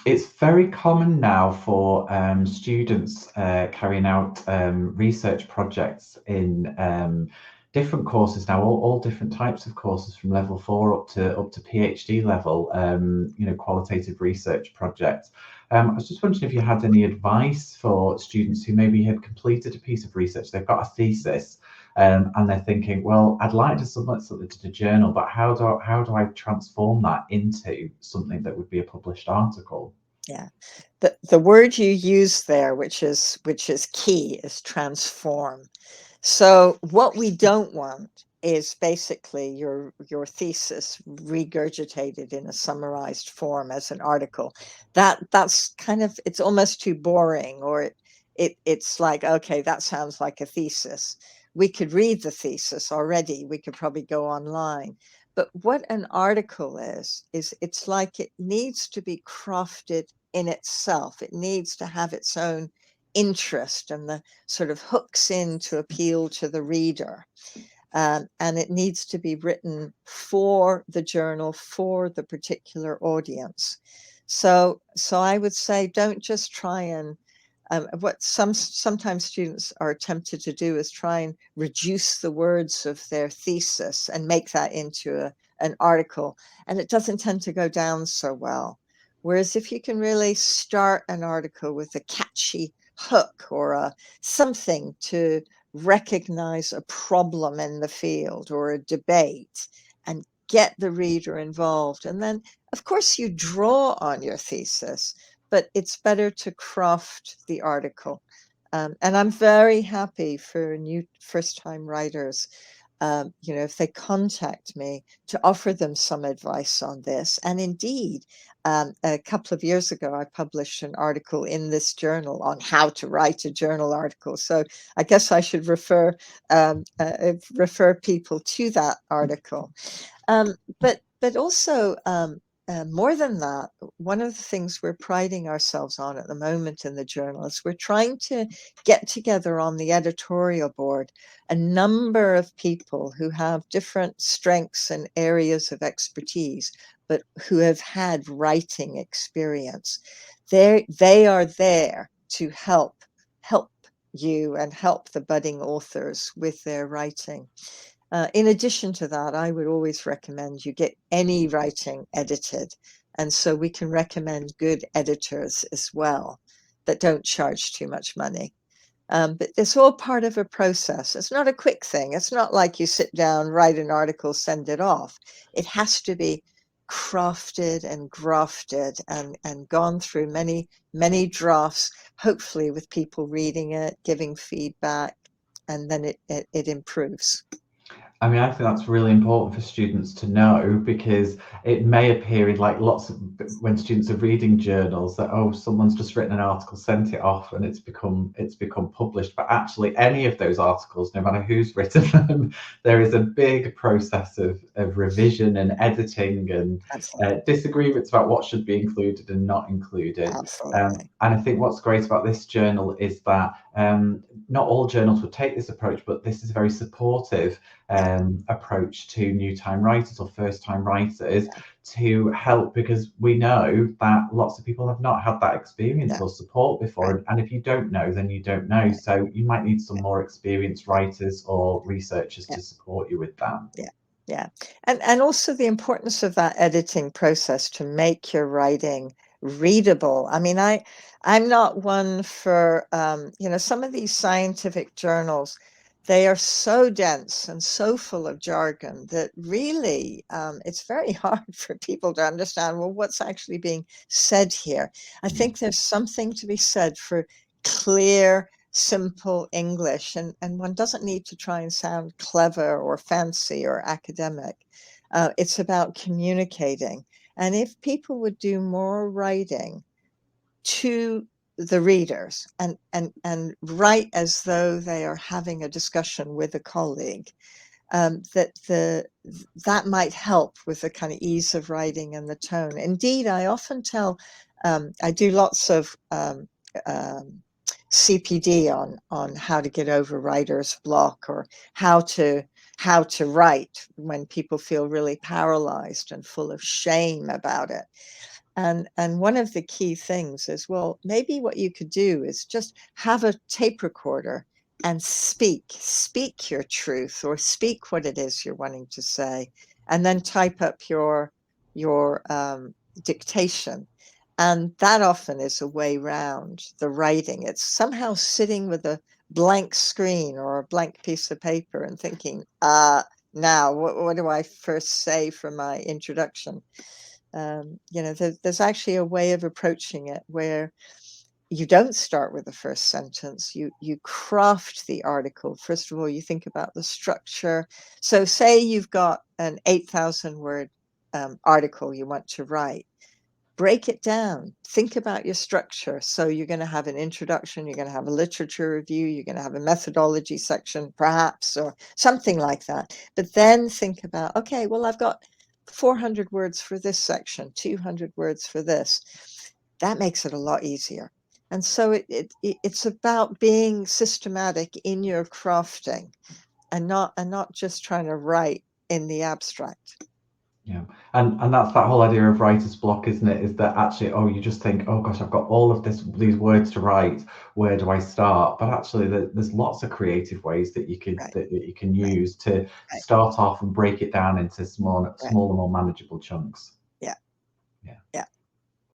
It's very common now for students carrying out research projects in different courses now, all different types of courses from level 4 up to PhD level, qualitative research projects. I was just wondering if you had any advice for students who maybe had completed a piece of research, they've got a thesis, and they're thinking, well, I'd like to submit something to the journal, but how do I transform that into something that would be a published article? Yeah, the word you use there, which is key, is transform. So what we don't want is basically your thesis regurgitated in a summarized form as an article. That's kind of, it's almost too boring, or it's like, okay, that sounds like a thesis. We could read the thesis already. We could probably go online. But what an article is it's like it needs to be crafted in itself. It needs to have its own interest and the sort of hooks in to appeal to the reader. And it needs to be written for the journal, for the particular audience. So I would say, don't just try and what sometimes students are tempted to do is try and reduce the words of their thesis and make that into an article, and it doesn't tend to go down so well. Whereas if you can really start an article with a catchy hook or something to recognize a problem in the field or a debate and get the reader involved, and then of course you draw on your thesis, but it's better to craft the article. And I'm very happy for new first-time writers, if they contact me, to offer them some advice on this. And indeed, a couple of years ago, I published an article in this journal on how to write a journal article. So I guess I should refer people to that article. But also, more than that, one of the things we're priding ourselves on at the moment in the journal is we're trying to get together on the editorial board a number of people who have different strengths and areas of expertise, but who have had writing experience. They are there to help you and help the budding authors with their writing. In addition to that, I would always recommend you get any writing edited. And so we can recommend good editors as well that don't charge too much money. But it's all part of a process. It's not a quick thing. It's not like you sit down, write an article, send it off. It has to be crafted and grafted and gone through many, many drafts, hopefully with people reading it, giving feedback, and then it improves. I mean, I think that's really important for students to know, because it may appear in like when students are reading journals that, oh, someone's just written an article, sent it off, and it's become published. But actually, any of those articles, no matter who's written them, there is a big process of revision and editing and disagreements about what should be included and not included. And I think what's great about this journal is that not all journals would take this approach, but this is a very supportive approach to new time writers or first time writers to help, because we know that lots of people have not had that experience or support before. And if you don't know, then you don't know. So you might need some more experienced writers or researchers to support you with that. Yeah. And also the importance of that editing process to make your writing readable. I mean, I'm not one for, some of these scientific journals, they are so dense and so full of jargon that really it's very hard for people to understand, well, what's actually being said here. I think there's something to be said for clear, simple English, and one doesn't need to try and sound clever or fancy or academic. It's about communicating. And if people would do more writing to the readers and write as though they are having a discussion with a colleague, that might help with the kind of ease of writing and the tone. Indeed, I often tell, I do lots of CPD on how to get over writer's block, or how to write when people feel really paralyzed and full of shame about it. And one of the key things is, well, maybe what you could do is just have a tape recorder and speak your truth, or speak what it is you're wanting to say, and then type up your dictation. And that often is a way round the writing. It's somehow sitting with a blank screen or a blank piece of paper and thinking, now what do I first say for my introduction? You know, there's actually a way of approaching it where you don't start with the first sentence. You craft the article. First of all, you think about the structure. So say you've got an 8,000 word article you want to write. Break it down. Think about your structure. So you're going to have an introduction, you're going to have a literature review, you're going to have a methodology section, perhaps, or something like that. But then think about, okay, well, I've got 400 words for this section, 200 words for this. That makes it a lot easier. And so it's about being systematic in your crafting, and not just trying to write in the abstract. Yeah, and that's that whole idea of writer's block, isn't it? Is that actually, oh, you just think, oh gosh, I've got all of these words to write. Where do I start? But actually, there's lots of creative ways that you can Right. that you can use to Right. start off and break it down into smaller, Right. more manageable chunks. Yeah. Yeah. Yeah.